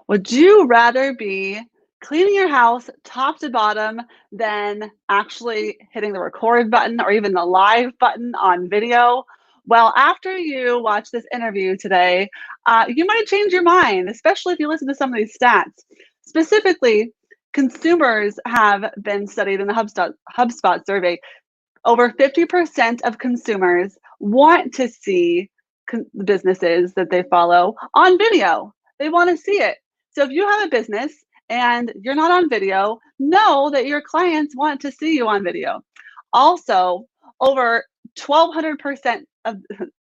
Would you rather be cleaning your house top to bottom than actually hitting the record button or even the live button on video? Well, after you watch this interview today, you might change your mind, especially if you listen to some of these stats. Specifically, consumers have been studied in the HubSpot survey. Over 50% of consumers want to see the businesses that they follow on video. They want to see it. So if you have a business and you're not on video, know that your clients want to see you on video. Also, over 1,200% of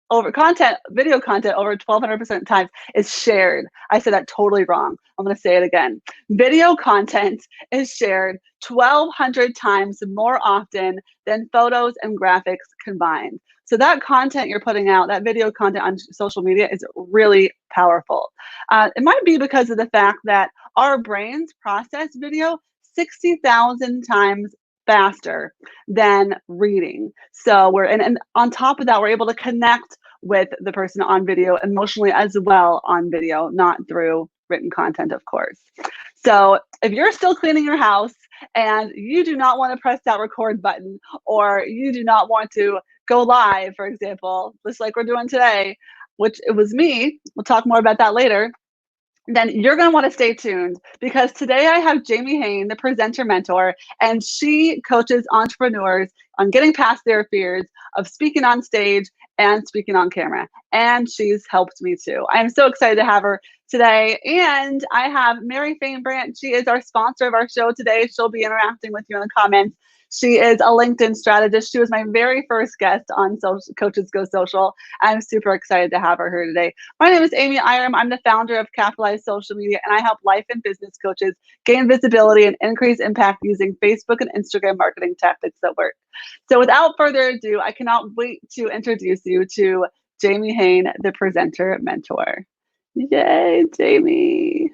over content, video content over 1,200% times is shared. I said that totally wrong. I'm going to say it again. Video content is shared 1,200 times more often than photos and graphics combined. So that content you're putting out, that video content on social media is really powerful. It might be because of the fact that our brains process video 60,000 times faster than reading. So and on top of that, we're able to connect with the person on video emotionally as well on video, not through written content, of course. So if you're still cleaning your house and you do not want to press that record button, or you do not want to go live, for example, just like we're doing today, which it was me, we'll talk more about that later, then you're going to want to stay tuned, because today I have Jaime Hayen, the presenter mentor, and she coaches entrepreneurs on getting past their fears of speaking on stage and speaking on camera. And she's helped me too. I'm so excited to have her today. And I have Mary Fane Brandt. She is our sponsor of our show today. She'll be interacting with you in the comments. She is a LinkedIn strategist. She was my very first guest on Coaches Go Social. I'm super excited to have her here today. My name is Amy Iram. I'm the founder of Capitalize Social Media, and I help life and business coaches gain visibility and increase impact using Facebook and Instagram marketing tactics that work. So without further ado, I cannot wait to introduce you to Jaime Hayen, the presenter mentor. Yay, Jaime.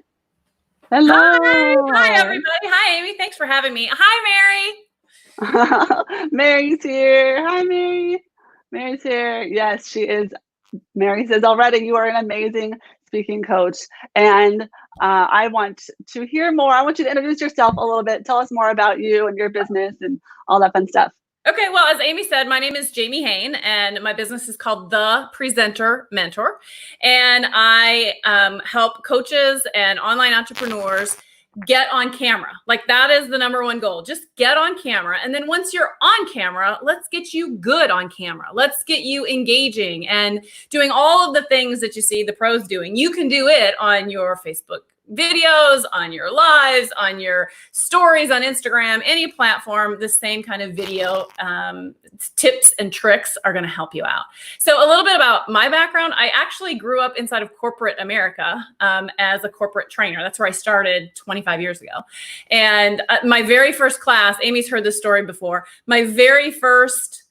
Hello. Hi, everybody. Hi, Amy. Thanks for having me. Hi, Mary. Mary's here. Hi, Mary. Mary's here. Yes, she is. Mary says already, you are an amazing speaking coach. And I want to hear more. I want you to introduce yourself a little bit. Tell us more about you and your business and all that fun stuff. Okay, well, as Amy said, my name is Jaime Hayen, and my business is called The Presenter Mentor. And I help coaches and online entrepreneurs get on camera. Like, that is the number one goal. Just get on camera. And then once you're on camera, let's get you good on camera. Let's get you engaging and doing all of the things that you see the pros doing. You can do it on your Facebook videos, on your lives, on your stories on Instagram, any platform. The same kind of video tips and tricks are going to help you out. So a little bit about my background. I actually grew up inside of corporate America as a corporate trainer. That's where I started 25 years ago. And my very first class, Amy's heard this story before, my very first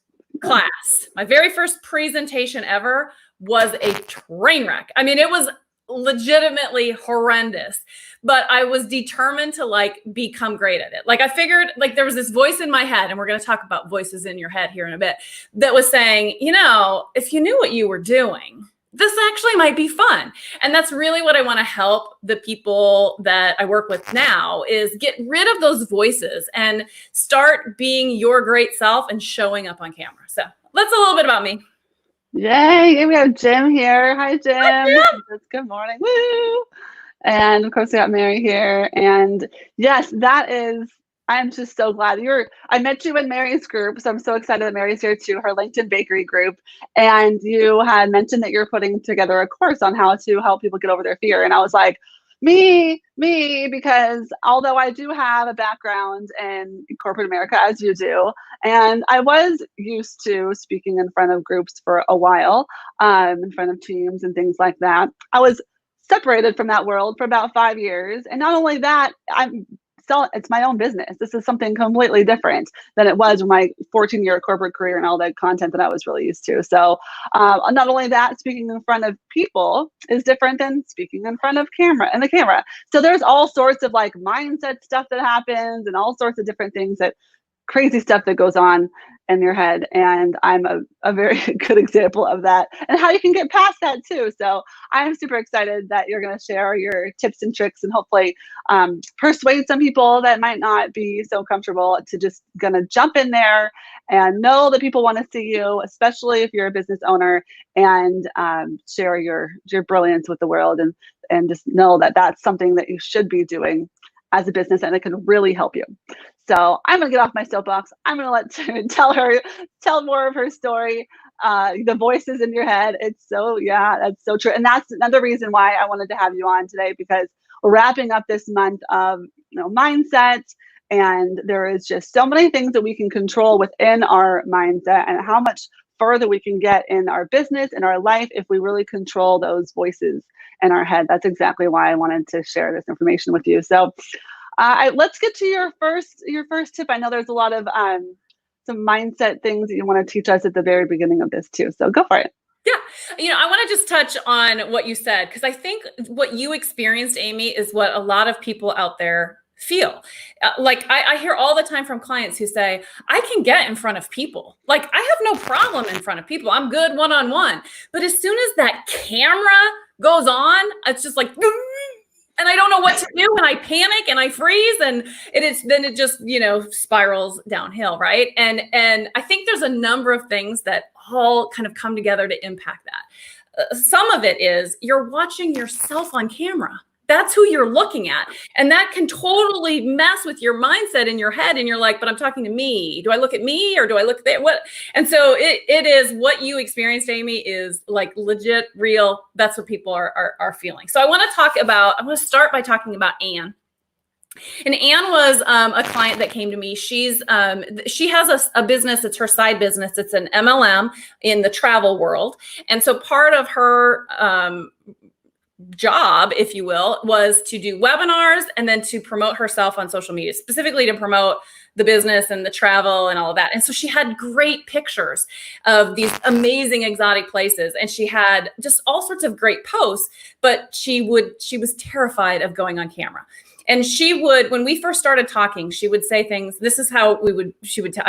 class, my very first presentation ever was a train wreck. I mean, it was legitimately horrendous, but I was determined to become great at it. Like, I figured, there was this voice in my head, and we're going to talk about voices in your head here in a bit, that was saying, if you knew what you were doing, this actually might be fun. And that's really what I want to help the people that I work with now, is get rid of those voices and start being your great self and showing up on camera. So that's a little bit about me. Yay, we have Jim here. Hi, Jim. Hi, good morning. Woo! And of course, we got Mary here. And yes, I'm just so glad I met you in Mary's group. So I'm so excited that Mary's here too, her LinkedIn bakery group. And you had mentioned that you're putting together a course on how to help people get over their fear. And I was like, me, because although I do have a background in corporate America, as you do, and I was used to speaking in front of groups for a while, in front of teams and things like that, I was separated from that world for about 5 years. And not only that, it's my own business. This is something completely different than it was in my 14-year corporate career and all the content that I was really used to. So not only that, speaking in front of people is different than speaking in front of the camera. So there's all sorts of mindset stuff that happens and all sorts of different things, crazy stuff that goes on in your head. And I'm a very good example of that and how you can get past that too. So I'm super excited that you're going to share your tips and tricks and hopefully persuade some people that might not be so comfortable to just going to jump in there and know that people want to see you, especially if you're a business owner, and share your brilliance with the world, and just know that that's something that you should be doing as a business, and it can really help you. So I'm gonna get off my soapbox. I'm gonna let Taryn tell more of her story. The voices in your head. It's so, yeah, that's so true. And that's another reason why I wanted to have you on today, because we're wrapping up this month of mindset, and there is just so many things that we can control within our mindset, and how much further we can get in our business and our life if we really control those voices in our head. That's exactly why I wanted to share this information with you. So let's get to your first tip. I know there's a lot of some mindset things that you want to teach us at the very beginning of this too. So go for it. Yeah. I want to just touch on what you said, because I think what you experienced, Amy, is what a lot of people out there feel. Like I hear all the time from clients who say, I can get in front of people. Like I have no problem in front of people. I'm good one-on-one. But as soon as that camera goes on, it's just like, and I don't know what to do, and I panic and I freeze, and then it just, spirals downhill, right? And I think there's a number of things that all kind of come together to impact that. Some of it is you're watching yourself on camera. That's who you're looking at. And that can totally mess with your mindset in your head. And you're like, but I'm talking to me. Do I look at me, or do I look there? What? And so it is what you experienced, Amy, is like legit, real. That's what people are feeling. So I want to start by talking about Anne. And Anne was a client that came to me. She has a business. It's her side business. It's an MLM in the travel world. And so part of her job, if you will, was to do webinars and then to promote herself on social media, specifically to promote the business and the travel and all of that. And so she had great pictures of these amazing exotic places, and she had just all sorts of great posts, but she was terrified of going on camera. And she would, when we first started talking, she would say things. This is how I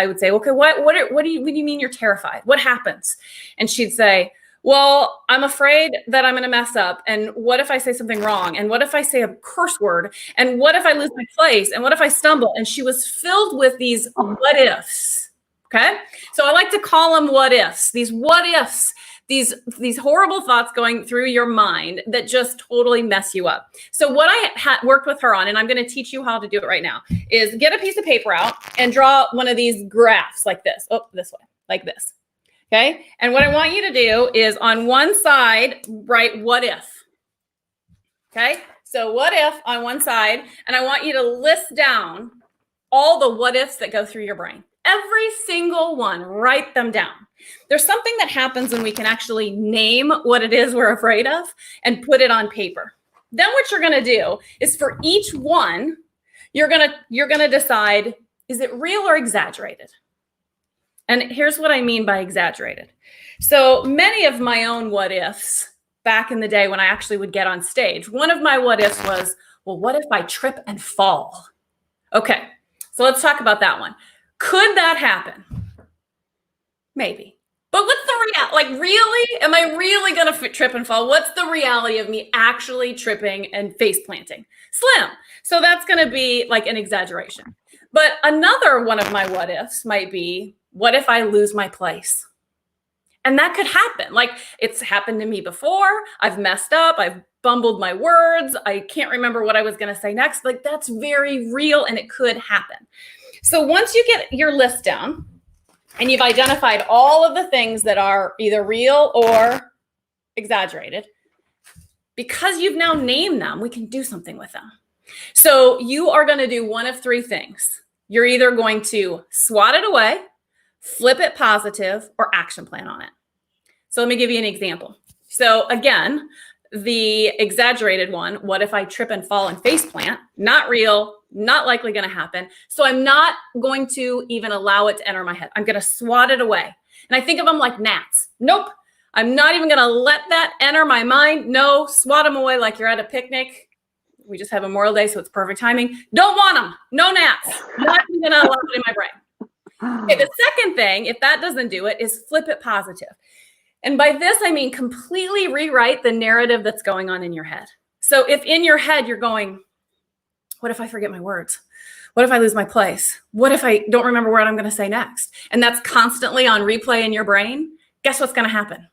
would say, okay, what do you mean you're terrified? What happens? And she'd say, well, I'm afraid that I'm going to mess up. And what if I say something wrong? And what if I say a curse word? And what if I lose my place? And what if I stumble? And she was filled with these what ifs. Okay. So I like to call them what ifs, these what ifs, these horrible thoughts going through your mind that just totally mess you up. So what I worked with her on, and I'm going to teach you how to do it right now, is get a piece of paper out and draw one of these graphs like this. Oh, this way, like this. Okay. And what I want you to do is on one side, write what if. Okay. So what if on one side, and I want you to list down all the what ifs that go through your brain. Every single one, write them down. There's something that happens when we can actually name what it is we're afraid of and put it on paper. Then what you're going to do is for each one, you're going to decide, is it real or exaggerated? And here's what I mean by exaggerated. So many of my own what ifs back in the day when I actually would get on stage, one of my what ifs was, well, what if I trip and fall? Okay, so let's talk about that one. Could that happen? Maybe. But what's the reality? Like, really? Am I really going to trip and fall? What's the reality of me actually tripping and face planting? Slim. So that's going to be like an exaggeration. But another one of my what ifs might be, what if I lose my place? And that could happen. Like, it's happened to me before. I've messed up. I've bumbled my words. I can't remember what I was going to say next. Like, that's very real, and it could happen. So once you get your list down and you've identified all of the things that are either real or exaggerated, because you've now named them, we can do something with them. So you are going to do one of three things. You're either going to swat it away, flip it positive, or action plan on it. So let me give you an example. So again, the exaggerated one, what if I trip and fall and face plant? Not real, not likely going to happen. So I'm not going to even allow it to enter my head. I'm going to swat it away. And I think of them like gnats. Nope. I'm not even going to let that enter my mind. No, swat them away like you're at a picnic. We just have Memorial Day, so it's perfect timing. Don't want them. No gnats. Not even going to allow it in my brain. Okay, the second thing, if that doesn't do it, is flip it positive. And by this, I mean completely rewrite the narrative that's going on in your head. So if in your head you're going, what if I forget my words? What if I lose my place? What if I don't remember what I'm going to say next? And that's constantly on replay in your brain. Guess what's going to happen?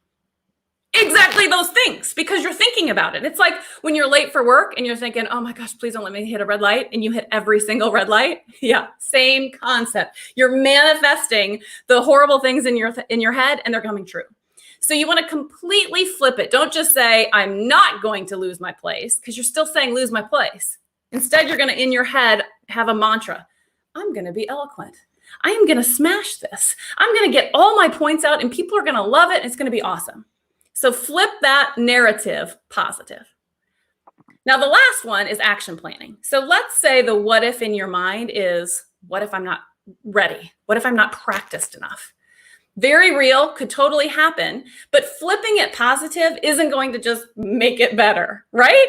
Exactly those things, because you're thinking about it. It's like when you're late for work and you're thinking, oh my gosh, please don't let me hit a red light. And you hit every single red light. Yeah, same concept. You're manifesting the horrible things in your head, and they're coming true. So you want to completely flip it. Don't just say, I'm not going to lose my place, because you're still saying lose my place. Instead, you're going to, in your head, have a mantra. I'm going to be eloquent. I am going to smash this. I'm going to get all my points out, and people are going to love it. And it's going to be awesome. So flip that narrative positive. Now, the last one is action planning. So let's say the what if in your mind is, what if I'm not ready? What if I'm not practiced enough? Very real, could totally happen, but flipping it positive isn't going to just make it better, right?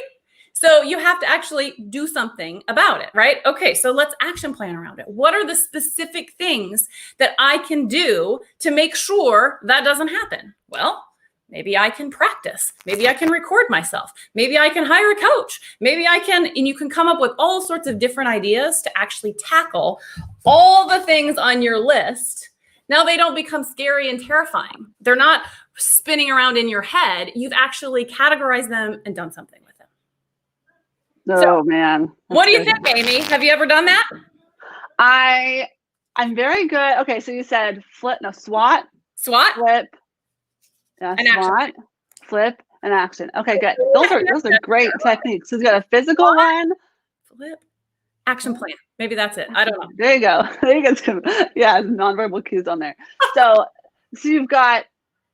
So you have to actually do something about it, right? Okay, so let's action plan around it. What are the specific things that I can do to make sure that doesn't happen? Well, maybe I can practice. Maybe I can record myself. Maybe I can hire a coach. Maybe I can, and you can come up with all sorts of different ideas to actually tackle all the things on your list. Now they don't become scary and terrifying. They're not spinning around in your head. You've actually categorized them and done something with them. Oh, man. What do you think, Amy? Have you ever done that? I'm very good. Okay, so you said SWAT, flip, SWAT, flip, and action. Okay, good. Those are great techniques. So you got a physical one, flip, action plan. Maybe that's it. I don't know. There you go. There you go. Yeah, nonverbal cues on there. So you've got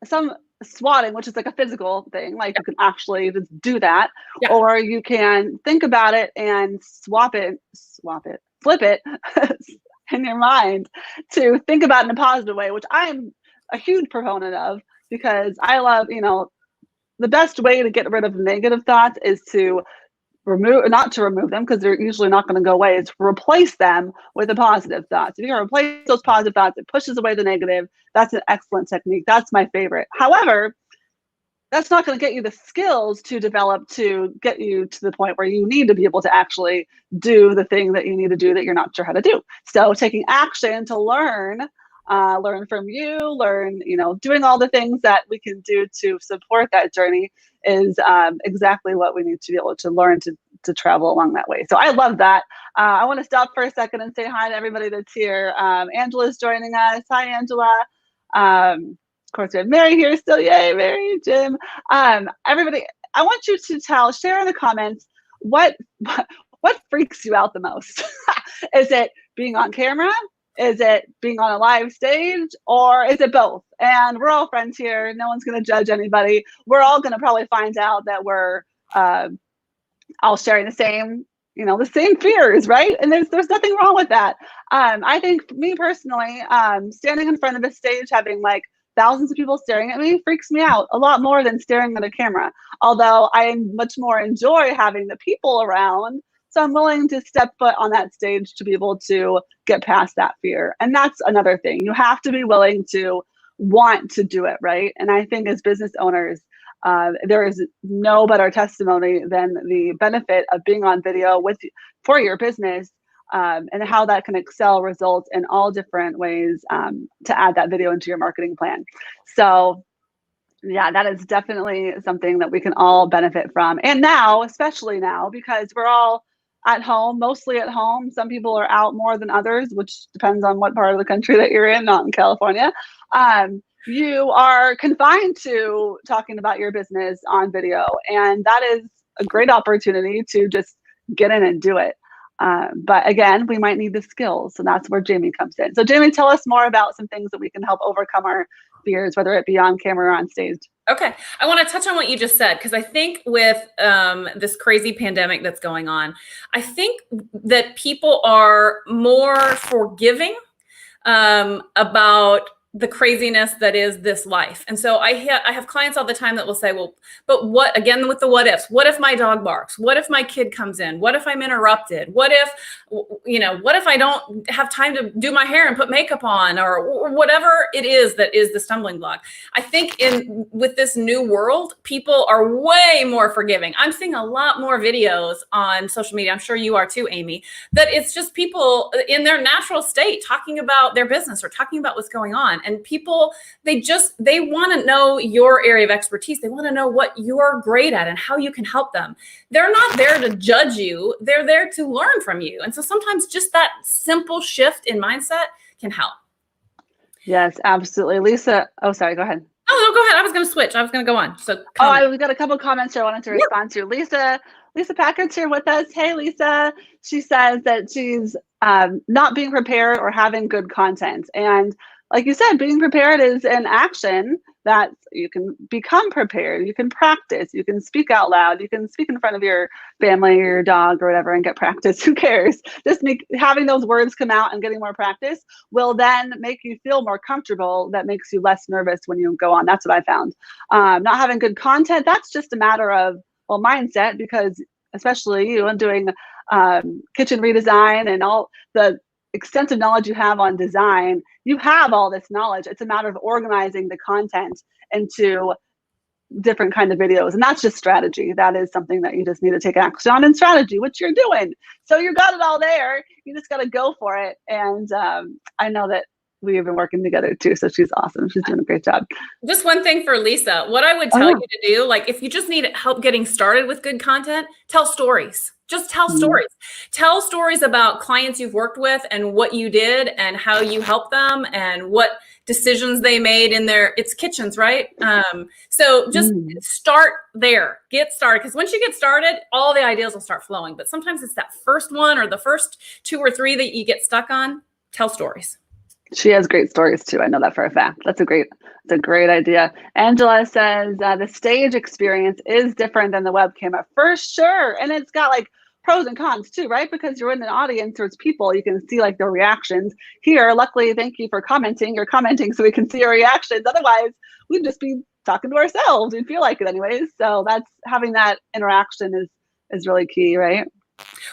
some swatting, which is like a physical thing, like you can actually just do that, or you can think about it and flip it in your mind to think about it in a positive way, which I'm a huge proponent of, because I love, the best way to get rid of negative thoughts is to not to remove them, because they're usually not going to go away, is to replace them with a positive thoughts. If you can replace those positive thoughts, it pushes away the negative. That's an excellent technique. That's my favorite. However, that's not going to get you the skills to develop to get you to the point where you need to be able to actually do the thing that you need to do that you're not sure how to do. So taking action to learn from you, doing all the things that we can do to support that journey is exactly what we need to be able to learn to travel along that way. So I love that. I want to stop for a second and say hi to everybody that's here. Angela's joining us. Hi, Angela. Of course, we have Mary here still. Yay, Mary, Jim. Everybody, I want you to share in the comments what freaks you out the most. Is it being on camera? Is it being on a live stage, or is it both? And we're all friends here. No one's going to judge anybody. We're all going to probably find out that we're all sharing the same, the same fears, right? And there's nothing wrong with that. I think, me personally, standing in front of a stage, having like thousands of people staring at me, freaks me out a lot more than staring at a camera. Although I much more enjoy having the people around. So I'm willing to step foot on that stage to be able to get past that fear. And that's another thing. You have to be willing to want to do it, right? And I think as business owners, there is no better testimony than the benefit of being on video for your business, and how that can excel results in all different ways to add that video into your marketing plan. So yeah, that is definitely something that we can all benefit from. And now, especially now, because we're all at home, mostly at home. Some people are out more than others, which depends on what part of the country that you're in, not in California. You are confined to talking about your business on video. And that is a great opportunity to just get in and do it. But again, we might need the skills. So that's where Jaime comes in. So Jaime, tell us more about some things that we can help overcome our fears, whether it be on camera or on stage. Okay. I want to touch on what you just said, because I think with this crazy pandemic that's going on, I think that people are more forgiving about the craziness that is this life. And so I have clients all the time that will say, well, but what, again, with the what ifs, what if my dog barks? What if my kid comes in? What if I'm interrupted? What if, what if I don't have time to do my hair and put makeup on, or whatever it is that is the stumbling block. I think with this new world, people are way more forgiving. I'm seeing a lot more videos on social media. I'm sure you are too, Amy, that it's just people in their natural state talking about their business or talking about what's going on. And people, they want to know your area of expertise. They want to know what you're great at and how you can help them. They're not there to judge you. They're there to learn from you. And so sometimes just that simple shift in mindset can help. Yes, absolutely. Lisa, oh, sorry, go ahead. Oh, no, go ahead. I was going to switch. I was going to go on. So I've got a couple of comments here I wanted to respond to. Lisa Packard's here with us. Hey, Lisa. She says that she's not being prepared or having good content. And like you said, being prepared is an action that you can become prepared. You can practice. You can speak out loud. You can speak in front of your family or your dog or whatever and get practice. Who cares? Just having those words come out and getting more practice will then make you feel more comfortable. That makes you less nervous when you go on. That's what I found. Not having good content, that's just a matter of, well, mindset, because especially you and doing kitchen redesign and all the extensive knowledge you have on design, you have all this knowledge. It's a matter of organizing the content into different kind of videos. And that's just strategy. That is something that you just need to take action on in strategy, which you're doing. So you got it all there. You just got to go for it. And I know that we have been working together too. So she's awesome. She's doing a great job. Just one thing for Lisa, what I would tell you to do, like if you just need help getting started with good content, tell stories. Just tell stories. Tell stories about clients you've worked with and what you did and how you helped them and what decisions they made in it's kitchens, right? So just start there, get started. Because once you get started, all the ideas will start flowing. But sometimes it's that first one or the first 2 or 3 that you get stuck on. Tell stories. She has great stories too. I know that for a fact. That's a great idea. Angela says the stage experience is different than the webcam for sure. And it's got like pros and cons too, right? Because you're in an audience, there's people, you can see like their reactions. Here, luckily, thank you for commenting. You're commenting so we can see your reactions. Otherwise, we'd just be talking to ourselves. We'd feel like it anyways. So that's having that interaction is really key, right?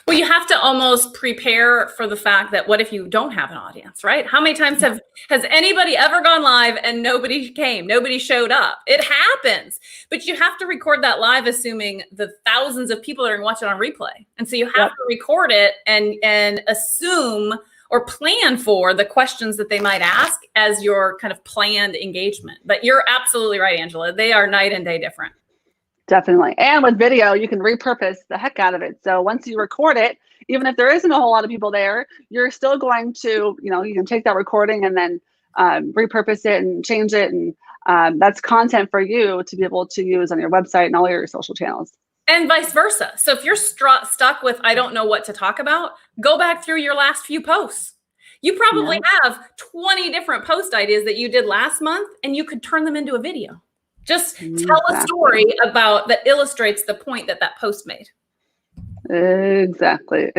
Well, you have to almost prepare for the fact that what if you don't have an audience, right? How many times has anybody ever gone live and nobody came, nobody showed up? It happens, but you have to record that live, assuming the thousands of people that are going to watch it on replay. And so you have to record it and assume or plan for the questions that they might ask as your kind of planned engagement. But you're absolutely right, Angela. They are night and day different. Definitely. And with video, you can repurpose the heck out of it. So once you record it, even if there isn't a whole lot of people there, you're still going to, you can take that recording and then repurpose it and change it. And that's content for you to be able to use on your website and all your social channels. And vice versa. So if you're stuck with, I don't know what to talk about, go back through your last few posts. You probably have 20 different post ideas that you did last month, and you could turn them into a video. Just tell a story about that illustrates the point that post made. Exactly.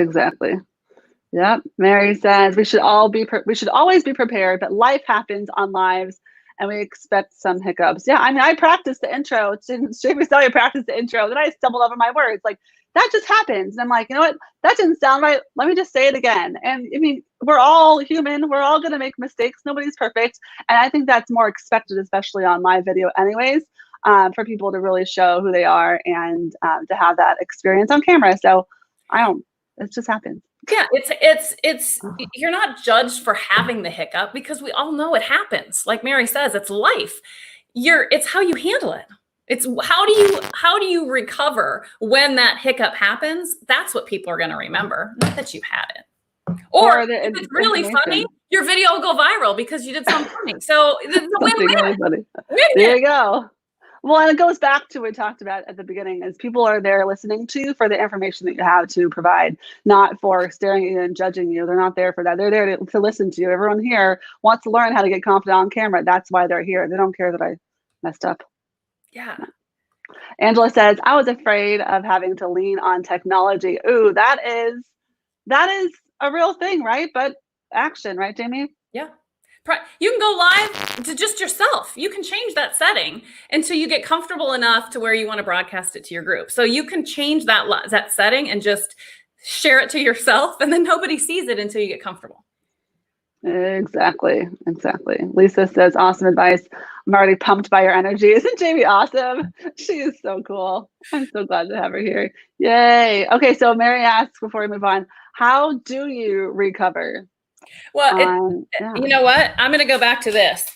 Yep. Mary says we should always be prepared, but life happens on lives and we expect some hiccups. Yeah, I mean, I practiced the intro. Jamie saw me practice the intro. Then I stumbled over my words. Like, that just happens. And I'm like, you know what? That didn't sound right. Let me just say it again. And I mean, we're all human. We're all going to make mistakes. Nobody's perfect. And I think that's more expected, especially on live video anyways, for people to really show who they are and to have that experience on camera. So it just happens. Yeah, it's you're not judged for having the hiccup because we all know it happens. Like Mary says, it's life. It's how you handle it. It's how do you recover when that hiccup happens? That's what people are going to remember, not that you had it. Or if it's really funny, your video will go viral because you did something funny. So it's a win-win. Really there you go. Well, and it goes back to what we talked about at the beginning, is people are there listening to you for the information that you have to provide, not for staring at you and judging you. They're not there for that. They're there to listen to you. Everyone here wants to learn how to get confident on camera. That's why they're here. They don't care that I messed up. Yeah. Angela says, I was afraid of having to lean on technology. Ooh, that is a real thing, right? But action, right, Jamie? Yeah. You can go live to just yourself. You can change that setting until you get comfortable enough to where you want to broadcast it to your group. So you can change that setting and just share it to yourself, and then nobody sees it until you get comfortable. Exactly. Lisa says, awesome advice. I'm already pumped by your energy. Isn't Jamie awesome? She is so cool. I'm so glad to have her here. Yay. Okay, so Mary asks before we move on, how do you recover? Well, you know what? I'm going to go back to this,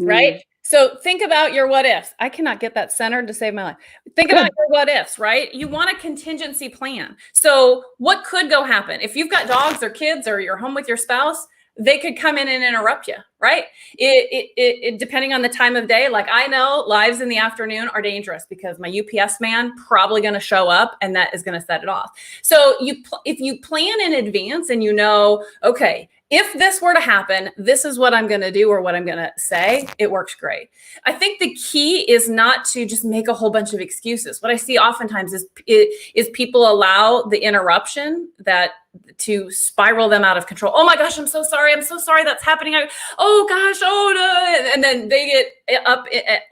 right? So think about your what ifs. I cannot get that centered to save my life. Think about your what ifs, right? You want a contingency plan. So what could go happen? If you've got dogs or kids or you're home with your spouse, they could come in and interrupt you, right? It depending on the time of day. Like I know lives in the afternoon are dangerous because my UPS man probably going to show up and that is going to set it off. So if you plan in advance and you know, okay, if this were to happen, this is what I'm going to do or what I'm going to say, it works great. I think the key is not to just make a whole bunch of excuses. What I see oftentimes is people allow the interruption to spiral them out of control. Oh my gosh, I'm so sorry that's happening. Oh gosh, oh no. And then they get up,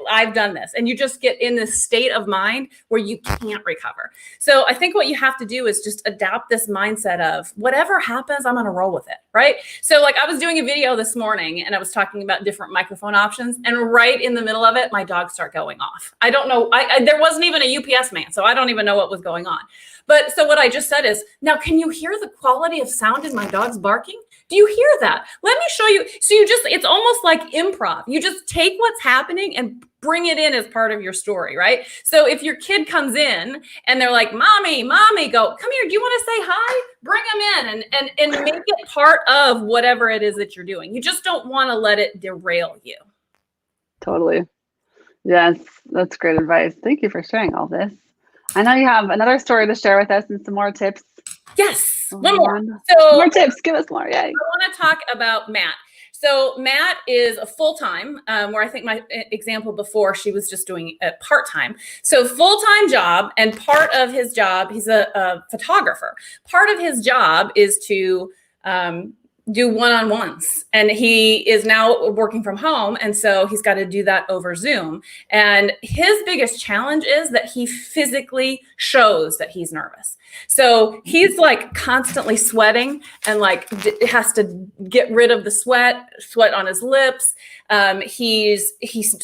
I've done this. And you just get in this state of mind where you can't recover. So I think what you have to do is just adopt this mindset of whatever happens, I'm going to roll with it, right? So like I was doing a video this morning and I was talking about different microphone options, and right in the middle of it, my dogs start going off. I don't know. There wasn't even a UPS man, so I don't even know what was going on. But so what I just said is, now can you hear the quality of sound in my dog's barking? Do you hear that? Let me show you. So it's almost like improv. You just take what's happening and bring it in as part of your story, right? So if your kid comes in and they're like, mommy, go, come here. Do you want to say hi? Bring them in and make it part of whatever it is that you're doing. You just don't want to let it derail you. Totally. Yes, that's great advice. Thank you for sharing all this. I know you have another story to share with us and some more tips. Yes, one more. So more tips. Give us more. Yay. I want to talk about Matt. So Matt is a full-time, where I think my example before, she was just doing a part-time. So full-time job, and part of his job, he's a photographer. Part of his job is to do one-on-ones, and he is now working from home, and so he's got to do that over Zoom. And his biggest challenge is that he physically shows that he's nervous. So he's like constantly sweating and like has to get rid of the sweat on his lips. He's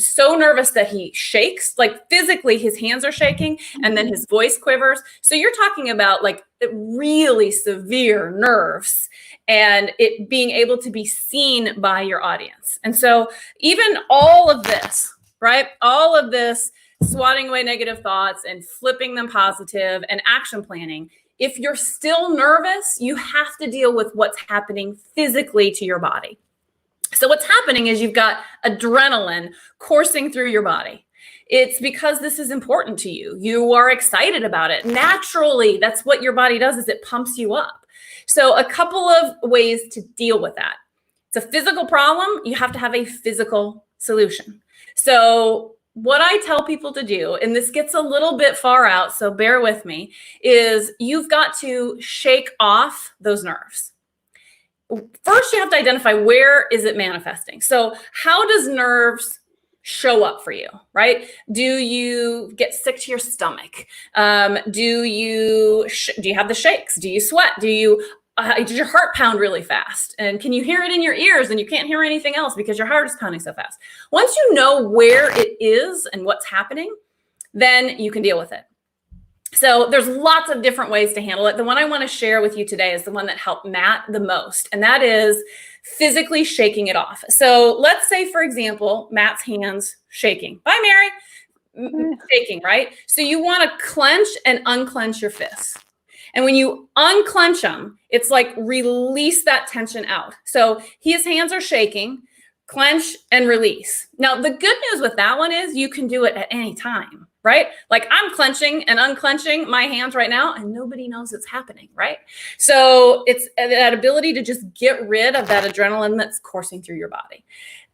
so nervous that he shakes, like physically his hands are shaking, and then his voice quivers. So you're talking about like really severe nerves and it being able to be seen by your audience. And so even all of this, right? All of this swatting away negative thoughts and flipping them positive and action planning. If you're still nervous, you have to deal with what's happening physically to your body. So what's happening is you've got adrenaline coursing through your body. It's because this is important to you. You are excited about it. Naturally, that's what your body does, is it pumps you up. So a couple of ways to deal with that. It's a physical problem. You have to have a physical solution. So what I tell people to do, and this gets a little bit far out, so bear with me, is you've got to shake off those nerves. First, you have to identify where is it manifesting. So how does nerves show up for you, right? Do you get sick to your stomach? Do you have the shakes? Do you sweat? Does your heart pound really fast? And can you hear it in your ears and you can't hear anything else because your heart is pounding so fast? Once you know where it is and what's happening, then you can deal with it. So there's lots of different ways to handle it. The one I want to share with you today is the one that helped Matt the most, and that is physically shaking it off. So let's say, for example, Matt's hands shaking. Bye, Mary. Shaking, right? So you want to clench and unclench your fists. And when you unclench them, it's like release that tension out. So his hands are shaking, clench and release. Now, the good news with that one is you can do it at any time, right? Like I'm clenching and unclenching my hands right now and nobody knows it's happening, right? So it's that ability to just get rid of that adrenaline that's coursing through your body.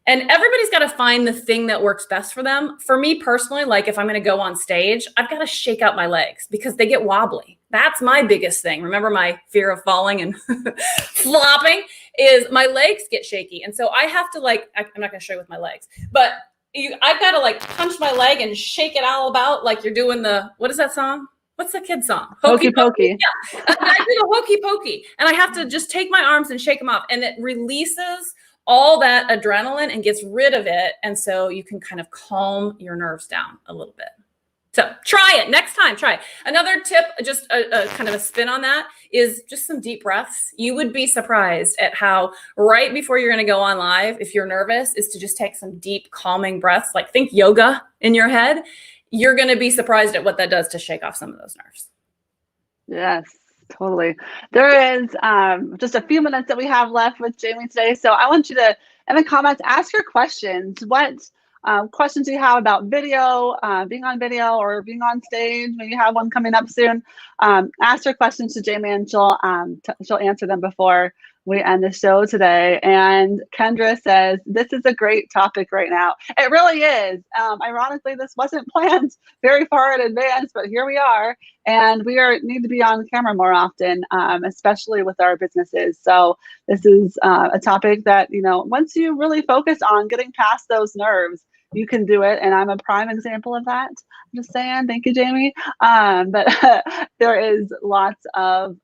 And everybody's got to find the thing that works best for them. For me personally, like if I'm going to go on stage, I've got to shake out my legs because they get wobbly. That's my biggest thing. Remember my fear of falling and flopping? is my legs get shaky. And so I have to like, I'm not going to show you with my legs, but I've got to like punch my leg and shake it all about like you're doing the, what is that song? What's the kid song? Hokey Pokey. Yeah. I do the hokey pokey. And I have to just take my arms and shake them off. And it releases all that adrenaline and gets rid of it. And so you can kind of calm your nerves down a little bit. So try it next time. Try it. Another tip, just a kind of a spin on that, is just some deep breaths. You would be surprised at how right before you're going to go on live, if you're nervous, is to just take some deep calming breaths. Like think yoga in your head. You're going to be surprised at what that does to shake off some of those nerves. Yes, totally. There is just a few minutes that we have left with Jaime today. So I want you to, in the comments, ask your questions. What questions do you have about video, being on video or being on stage? Maybe you have one coming up soon. Ask your questions to Jaime and she'll answer them before we end the show today. And Kendra says, this is a great topic right now. It really is. Ironically, this wasn't planned very far in advance, but here we are. And we need to be on camera more often, especially with our businesses. So this is a topic that, you know, once you really focus on getting past those nerves, you can do it. And I'm a prime example of that. I'm just saying, thank you, Jaime. But there is lots of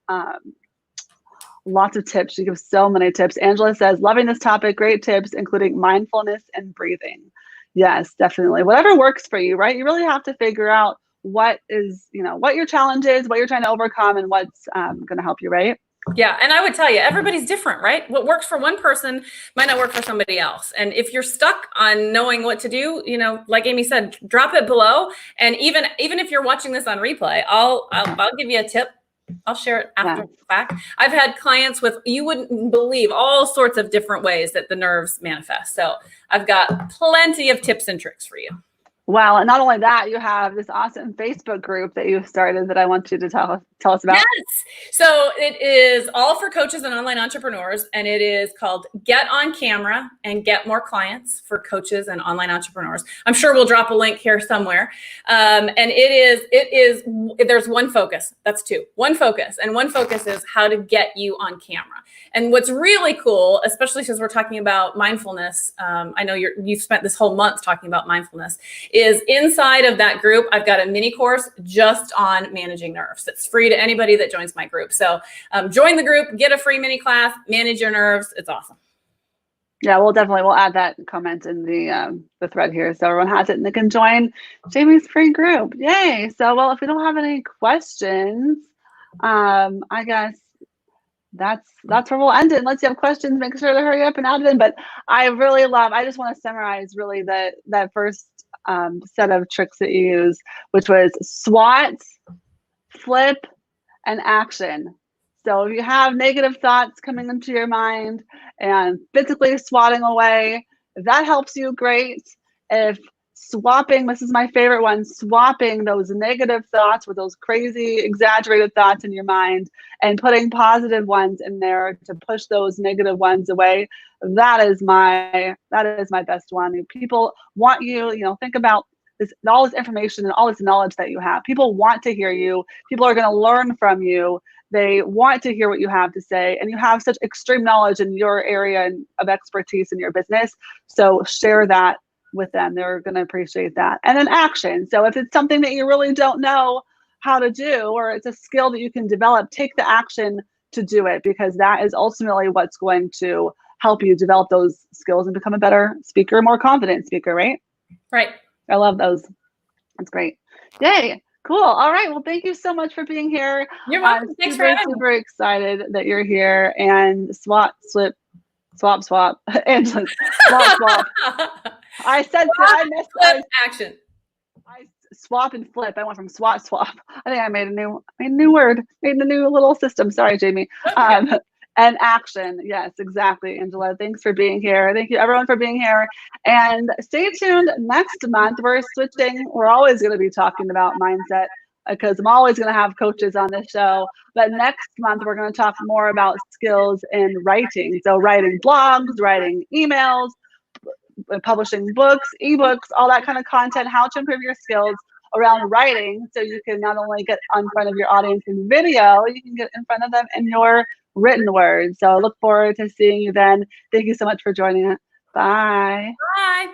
tips. She gives so many tips. Angela says, loving this topic, great tips, including mindfulness and breathing. Yes, definitely. Whatever works for you, right? You really have to figure out what is, you know, what your challenge is, what you're trying to overcome, and what's going to help you, right? Yeah. And I would tell you, everybody's different, right? What works for one person might not work for somebody else. And if you're stuck on knowing what to do, you know, like Amy said, drop it below. And even if you're watching this on replay, I'll give you a tip. I'll share it after the fact. I've had clients with, you wouldn't believe, all sorts of different ways that the nerves manifest. So I've got plenty of tips and tricks for you. Wow. And not only that, you have this awesome Facebook group that you started that I want you to tell us about. Yes. So it is all for coaches and online entrepreneurs. And it is called Get on Camera and Get More Clients for Coaches and Online Entrepreneurs. I'm sure we'll drop a link here somewhere. And there's one focus. That's two. One focus. And one focus is how to get you on camera. And what's really cool, especially since we're talking about mindfulness, I know you've spent this whole month talking about mindfulness, is inside of that group, I've got a mini course just on managing nerves. It's free to anybody that joins my group. So join the group, get a free mini class, manage your nerves. It's awesome. Yeah, we'll add that comment in the thread here so everyone has it and they can join Jaime's free group. Yay. So, well, if we don't have any questions, I guess that's where we'll end it. Unless you have questions, make sure to hurry up and add it in. But I just want to summarize really that first set of tricks that you use, which was SWAT, flip, and action. So if you have negative thoughts coming into your mind and physically swatting away, if that helps you, great. If swapping, this is my favorite one, swapping those negative thoughts with those crazy exaggerated thoughts in your mind and putting positive ones in there to push those negative ones away, that is my best one. People want you, think about this, all this information and all this knowledge that you have. People want to hear you. People are going to learn from you. They want to hear what you have to say, and you have such extreme knowledge in your area of expertise in your business. So share that with them. They're going to appreciate that. And then action. So if it's something that you really don't know how to do, or it's a skill that you can develop, take the action to do it, because that is ultimately what's going to help you develop those skills and become a better speaker, more confident speaker, right? Right. I love those. That's great. Yay. Cool. All right. Well, thank you so much for being here. You're welcome. Thanks for having me. Super excited that you're here. And swap. Angela, swap. I said I missed action. I swap and flip. I went from swap. I think I made a new word, made a new little system. Sorry, Jaime. Okay. And action. Yes, exactly, Angela. Thanks for being here. Thank you, everyone, for being here. And stay tuned. Next month, we're switching. We're always going to be talking about mindset because I'm always going to have coaches on this show. But next month, we're going to talk more about skills in writing. So writing blogs, writing emails, publishing books, ebooks, all that kind of content, how to improve your skills around writing, so you can not only get in front of your audience in video, you can get in front of them in your written word. So look forward to seeing you then. Thank you so much for joining us. Bye. Bye.